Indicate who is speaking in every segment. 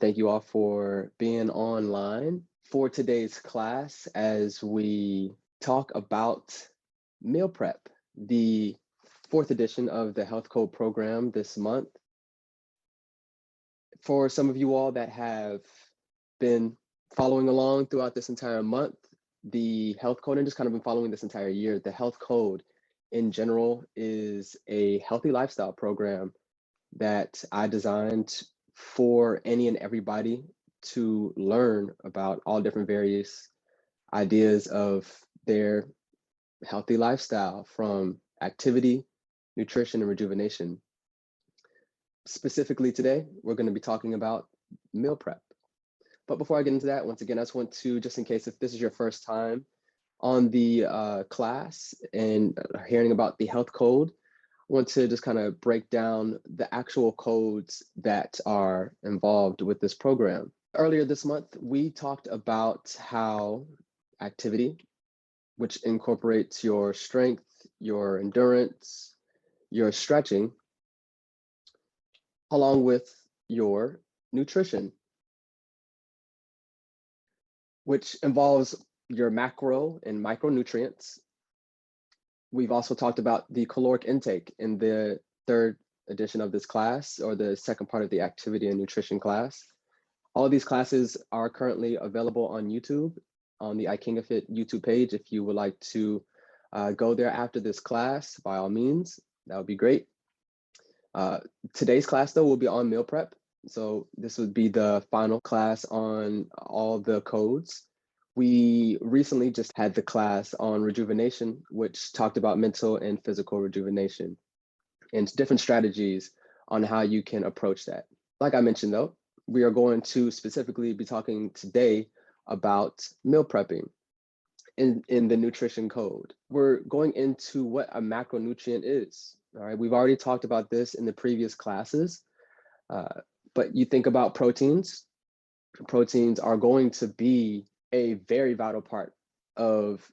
Speaker 1: Thank you all for being online for today's class as we talk about meal prep, the fourth edition of the Health Code program this month. For some of you all that have been following along throughout this entire month, the Health Code, and just kind of been following this entire year, the Health Code in general is a healthy lifestyle program that I designed for any and everybody to learn about all different various ideas of their healthy lifestyle, from activity, nutrition, and rejuvenation. Specifically today, we're going to be talking about meal prep. But before I get into that, once again, I just want to, just in case if this is your first time on the class and hearing about the health code, I want to just kind of break down the actual codes that are involved with this program. Earlier this month, we talked about how activity, which incorporates your strength, your endurance, your stretching, along with your nutrition, which involves your macro and micronutrients. We've also talked about the caloric intake in the third edition of this class, or the second part of the activity and nutrition class. All of these classes are currently available on YouTube, on the iKingafit YouTube page. If you would like to go there after this class, by all means, that would be great. Today's class, though, will be on meal prep. So this would be the final class on all the codes. We recently just had the class on rejuvenation, which talked about mental and physical rejuvenation and different strategies on how you can approach that. Like I mentioned, though, we are going to specifically be talking today about meal prepping in the nutrition code. We're going into what a macronutrient is. All right, we've already talked about this in the previous classes, but you think about proteins. Proteins are going to be a very vital part of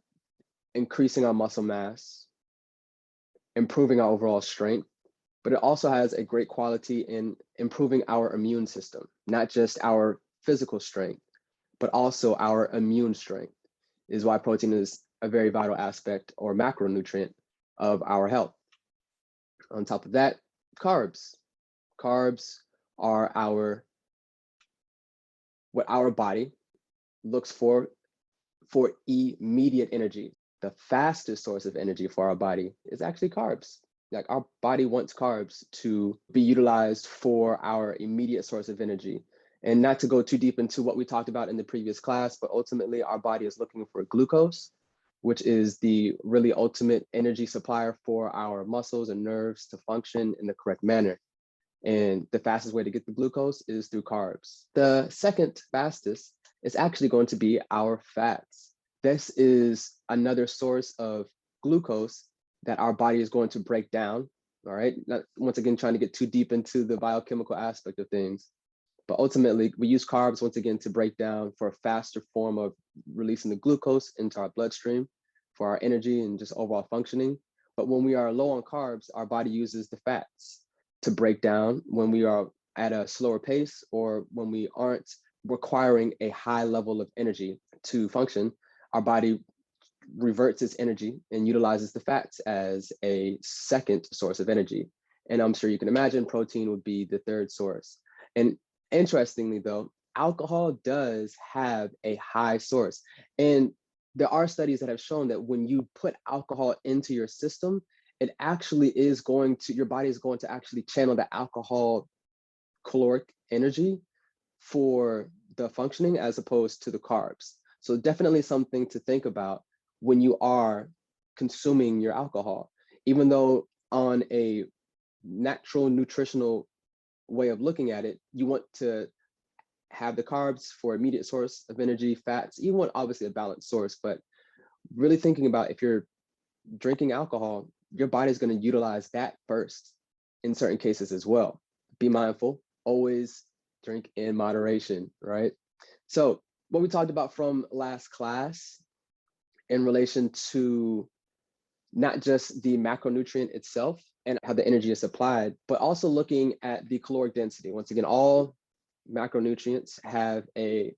Speaker 1: increasing our muscle mass, improving our overall strength, but it also has a great quality in improving our immune system, not just our physical strength, but also our immune strength, is why protein is a very vital aspect or macronutrient of our health. On top of that, carbs. Carbs are what our body looks for immediate energy. The fastest source of energy for our body is actually carbs. Like, our body wants carbs to be utilized for our immediate source of energy. And not to go too deep into what we talked about in the previous class, but ultimately our body is looking for glucose, which is the really ultimate energy supplier for our muscles and nerves to function in the correct manner. And the fastest way to get the glucose is through carbs. The second fastest is actually going to be our fats. This is another source of glucose that our body is going to break down. All right, not once again trying to get too deep into the biochemical aspect of things, but ultimately we use carbs once again to break down for a faster form of releasing the glucose into our bloodstream for our energy and just overall functioning. But when we are low on carbs, our body uses the fats to break down when we are at a slower pace, or when we aren't requiring a high level of energy to function. Our body reverts its energy and utilizes the fats as a second source of energy. And I'm sure you can imagine protein would be the third source. And interestingly, though, alcohol does have a high source. And there are studies that have shown that when you put alcohol into your system, it actually is going to, your body is going to actually channel the alcohol caloric energy for the functioning as opposed to the carbs. So definitely something to think about when you are consuming your alcohol. Even though on a natural nutritional way of looking at it, you want to have the carbs for immediate source of energy, fats, you want obviously a balanced source, but really thinking about if you're drinking alcohol, your body is going to utilize that first in certain cases as well. Be mindful, always drink in moderation, right? So what we talked about from last class in relation to not just the macronutrient itself and how the energy is supplied, but also looking at the caloric density. Once again, all macronutrients have a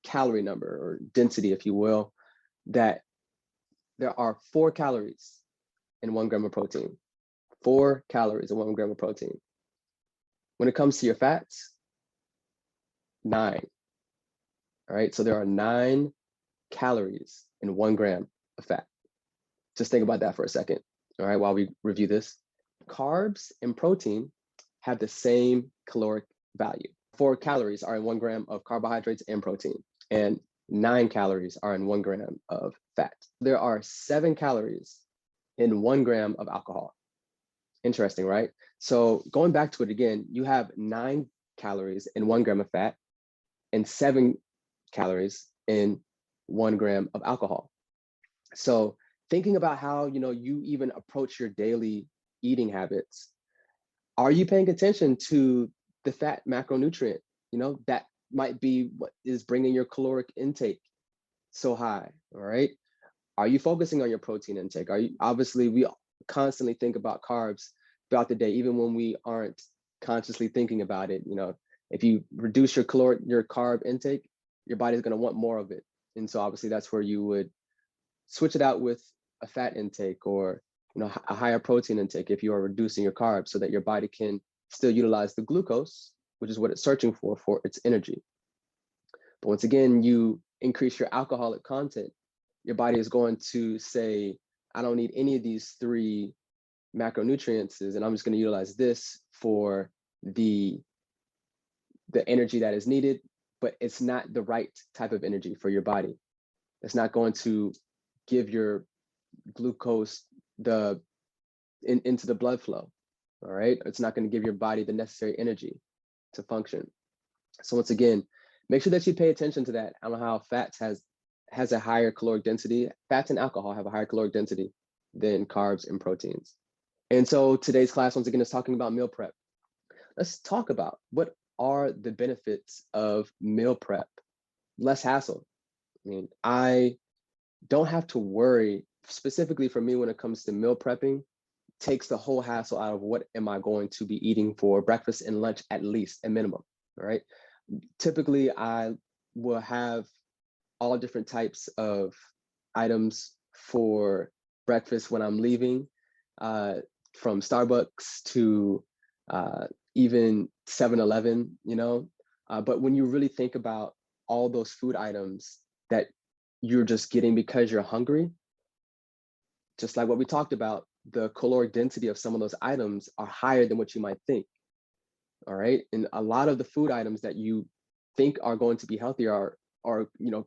Speaker 1: calorie number or density, if you will, that there are 4 calories in 1 gram of protein. 4 calories in 1 gram of protein. When it comes to your fats, 9. All right, so there are 9 calories in 1 gram of fat. Just think about that for a second, all right, while we review this. Carbs and protein have the same caloric value. 4 calories are in 1 gram of carbohydrates and protein, and 9 calories are in 1 gram of fat. There are 7 calories in 1 gram of alcohol. Interesting, right? So going back to it again, you have 9 calories in 1 gram of fat and 7 calories in 1 gram of alcohol. So thinking about how you even approach your daily eating habits, are you paying attention to the fat macronutrient? That might be what is bringing your caloric intake so high. All right. Are you focusing on your protein intake? Obviously, we constantly think about carbs throughout the day, even when we aren't consciously thinking about it. If you reduce your carb intake, your body's going to want more of it. And so obviously that's where you would switch it out with a fat intake or a higher protein intake if you are reducing your carbs, so that your body can still utilize the glucose, which is what it's searching for its energy. But once again, you increase your alcoholic content, your body is going to say, I don't need any of these 3 macronutrients, and I'm just going to utilize this for the energy that is needed, but it's not the right type of energy for your body. It's not going to give your glucose into the blood flow. All right. It's not going to give your body the necessary energy to function. So once again, make sure that you pay attention to that. I don't know how fats has a higher caloric density. Fats and alcohol have a higher caloric density than carbs and proteins. And so today's class, once again, is talking about meal prep. Let's talk about what are the benefits of meal prep. Less hassle. I don't have to worry, specifically for me when it comes to meal prepping, takes the whole hassle out of what am I going to be eating for breakfast and lunch, at least a minimum. All right. Typically, I will have all different types of items for breakfast when I'm leaving, from Starbucks to even 7-Eleven, but when you really think about all those food items that you're just getting because you're hungry, just like what we talked about, the caloric density of some of those items are higher than what you might think. All right. And a lot of the food items that you think are going to be healthy are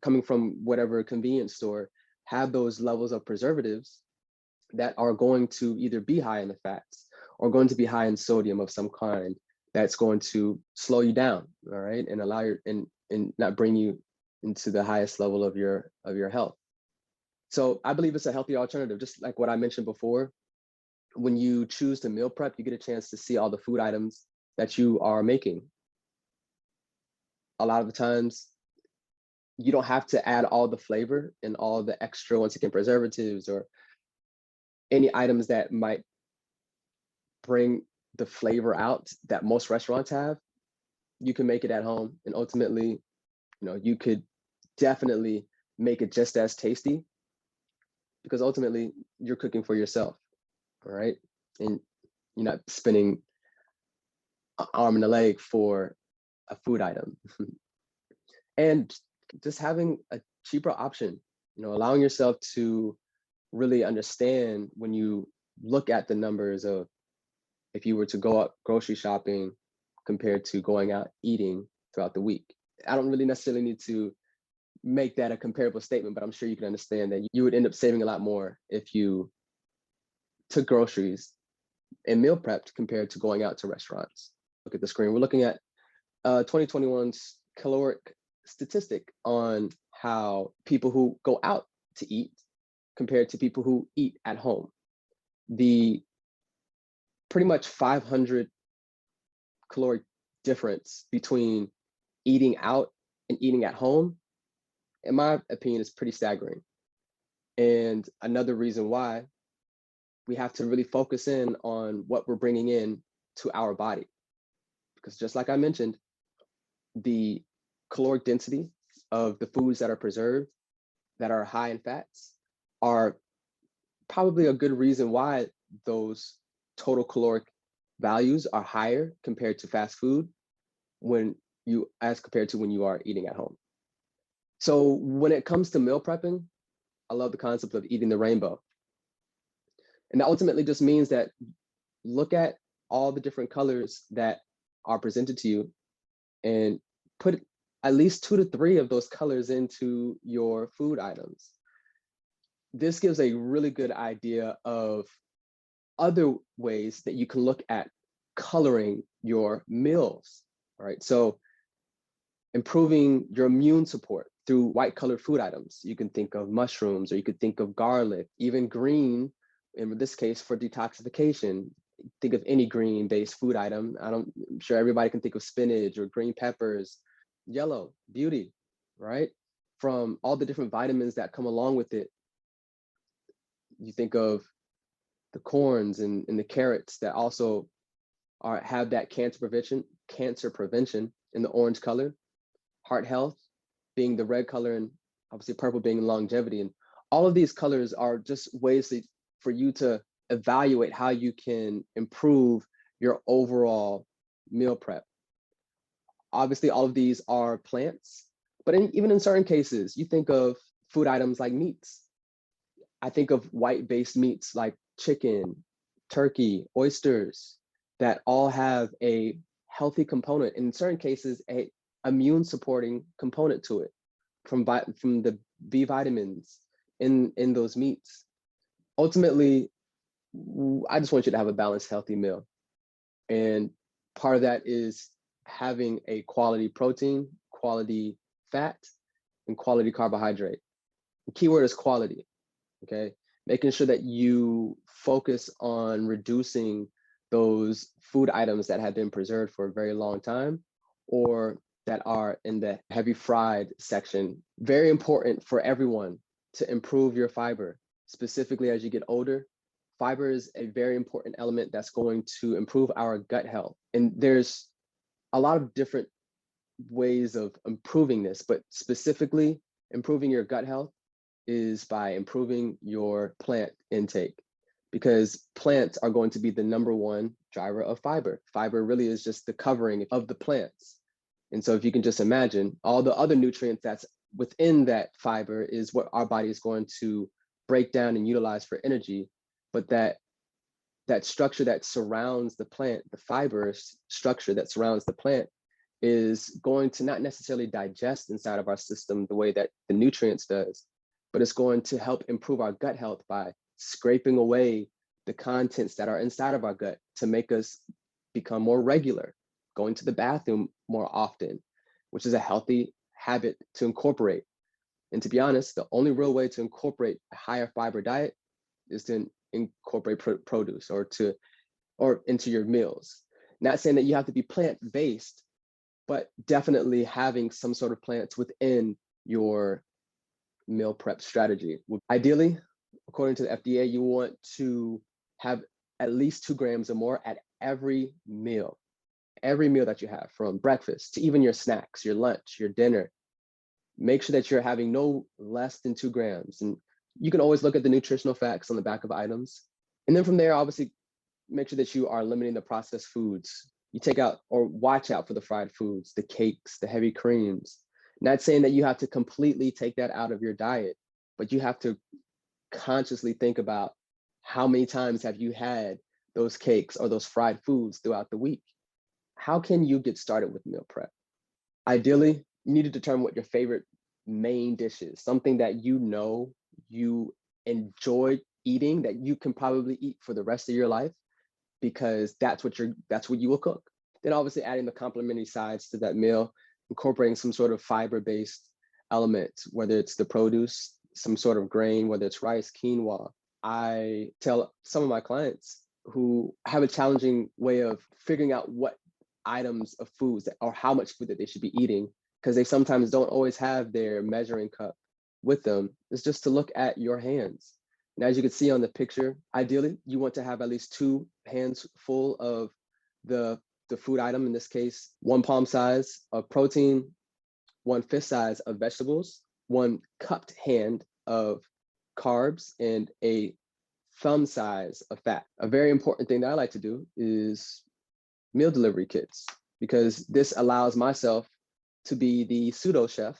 Speaker 1: coming from whatever convenience store, have those levels of preservatives that are going to either be high in the fats or going to be high in sodium of some kind, that's going to slow you down, all right, and allow and not bring you into the highest level of your health. So I believe it's a healthy alternative, just like what I mentioned before. When you choose to meal prep, you get a chance to see all the food items that you are making. A lot of the times, you don't have to add all the flavor and all the extra, once again, preservatives or any items that might bring the flavor out that most restaurants have. You can make it at home, and ultimately, you could definitely make it just as tasty, because ultimately you're cooking for yourself, all right? And you're not spending an arm and a leg for a food item. And just having a cheaper option, allowing yourself to really understand, when you look at the numbers of if you were to go out grocery shopping compared to going out eating throughout the week. I don't really necessarily need to make that a comparable statement, but I'm sure you can understand that you would end up saving a lot more if you took groceries and meal prepped compared to going out to restaurants. Look at the screen. We're looking at 2021's caloric statistic on how people who go out to eat compared to people who eat at home. The pretty much 500 caloric difference between eating out and eating at home, in my opinion, is pretty staggering. And another reason why we have to really focus in on what we're bringing in to our body. Because just like I mentioned, the caloric density of the foods that are preserved, that are high in fats, are probably a good reason why those total caloric values are higher compared to fast food as compared to when you are eating at home. So when it comes to meal prepping, I love the concept of eating the rainbow. And that ultimately just means that look at all the different colors that are presented to you and put at least 2 to 3 of those colors into your food items. This gives a really good idea of other ways that you can look at coloring your meals, all right? So improving your immune support through white colored food items. You can think of mushrooms, or you could think of garlic, even green, in this case for detoxification. Think of any green-based food item. I'm sure everybody can think of spinach or green peppers. Yellow, beauty, right? From all the different vitamins that come along with it. You think of the corns and the carrots that also have that cancer prevention in the orange color. Heart health being the red color, and obviously purple being longevity. And all of these colors are just ways for you to evaluate how you can improve your overall meal prep. Obviously, all of these are plants, but even in certain cases, you think of food items like meats. I think of white-based meats like chicken, turkey, oysters, that all have a healthy component, in certain cases, a immune supporting component to it from the B vitamins in those meats. Ultimately, I just want you to have a balanced, healthy meal. And part of that is having a quality protein, quality fat, and quality carbohydrate. The key word is quality, okay? Making sure that you focus on reducing those food items that have been preserved for a very long time, or that are in the heavy fried section. Very important for everyone to improve your fiber, specifically as you get older. Fiber is a very important element that's going to improve our gut health. And there's a lot of different ways of improving this, but specifically improving your gut health is by improving your plant intake, because plants are going to be the #1 driver of fiber. Fiber really is just the covering of the plants. And so if you can just imagine, all the other nutrients that's within that fiber is what our body is going to break down and utilize for energy. But that structure that surrounds the plant, the fibrous structure that surrounds the plant, is going to not necessarily digest inside of our system the way that the nutrients does, but it's going to help improve our gut health by scraping away the contents that are inside of our gut to make us become more regular, going to the bathroom more often, which is a healthy habit to incorporate. And to be honest, the only real way to incorporate a higher fiber diet is to incorporate produce or into your meals. Not saying that you have to be plant-based, but definitely having some sort of plants within your meal prep strategy. Ideally, according to the FDA, you want to have at least 2 grams or more at every meal that you have, from breakfast to even your snacks, your lunch, your dinner. Make sure that you're having no less than 2 grams. And you can always look at the nutritional facts on the back of items. And then from there, obviously, make sure that you are limiting the processed foods. You take out or watch out for the fried foods, the cakes, the heavy creams. Not saying that you have to completely take that out of your diet, but you have to consciously think about how many times have you had those cakes or those fried foods throughout the week. How can you get started with meal prep? Ideally, you need to determine what your favorite main dish is, something that you know you enjoy eating, that you can probably eat for the rest of your life, because that's what you will cook. Then obviously adding the complementary sides to that meal, incorporating some sort of fiber-based element, whether it's the produce, some sort of grain, whether it's rice, quinoa. I tell some of my clients who have a challenging way of figuring out what items of foods or how much food that they should be eating, because they sometimes don't always have their measuring cup with them, is just to look at your hands. And as you can see on the picture, ideally, you want to have at least 2 hands full of the the food item, in this case, 1 palm size of protein, 1/5 size of vegetables, 1 cupped hand of carbs, and a thumb size of fat. A very important thing that I like to do is meal delivery kits, because this allows myself to be the pseudo chef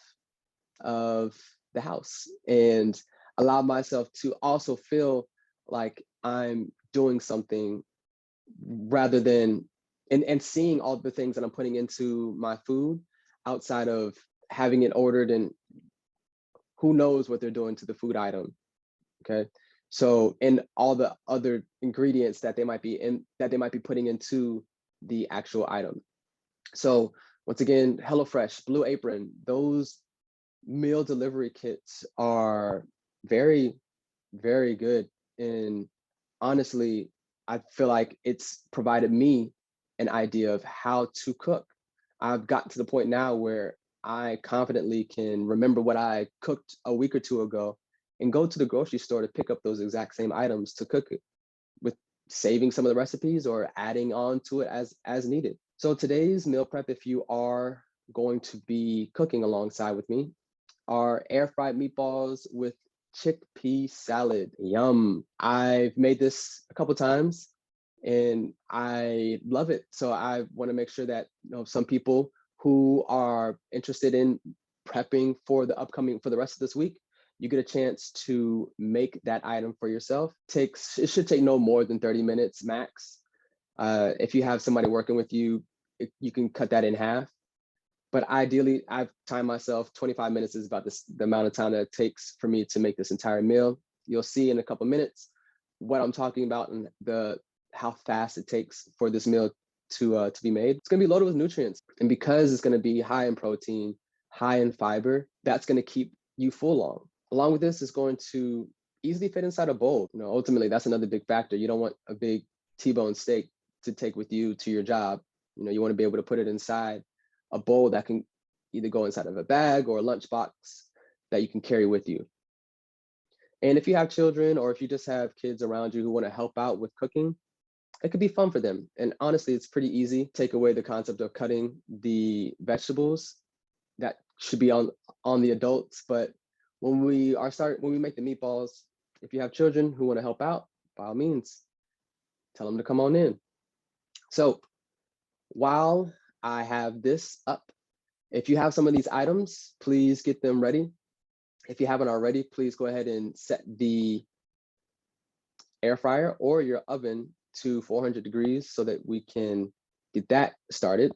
Speaker 1: of the house and allow myself to also feel like I'm doing something rather than and seeing all the things that I'm putting into my food outside of having it ordered, and who knows what they're doing to the food item. Okay. So, and all the other ingredients that they might be putting into the actual item. So once again, HelloFresh, Blue Apron, those meal delivery kits are very, very good. And honestly, I feel like it's provided me an idea of how to cook. I've gotten to the point now where I confidently can remember what I cooked a week or two ago and go to the grocery store to pick up those exact same items to cook it, with saving some of the recipes or adding on to it as needed. So today's meal prep, if you are going to be cooking alongside with me, are air fried meatballs with chickpea salad. Yum. I've made this a couple times and I love it. So I want to make sure that, you know, some people who are interested in prepping for the rest of this week, you get a chance to make that item for yourself. It should take no more than 30 minutes max. If you have somebody working with you, you can cut that in half. But ideally, I've timed myself. 25 minutes is about the amount of time that it takes for me to make this entire meal. You'll see in a couple minutes what I'm talking about and how fast it takes for this meal to be made. It's gonna be loaded with nutrients. And because it's gonna be high in protein, high in fiber, that's gonna keep you full long. Along with this, it's going to easily fit inside a bowl. You know, ultimately, that's another big factor. You don't want a big T-bone steak to take with you to your job. You know, you want to be able to put it inside a bowl that can either go inside of a bag or a lunchbox that you can carry with you. And if you have children, or if you just have kids around you who want to help out with cooking, it could be fun for them. And honestly, it's pretty easy. Take away the concept of cutting the vegetables. That should be on the adults. But when we make the meatballs, if you have children who want to help out, by all means, tell them to come on in. So while I have this up, if you have some of these items, please get them ready. If you haven't already, please go ahead and set the air fryer or your oven to 400 degrees so that we can get that started.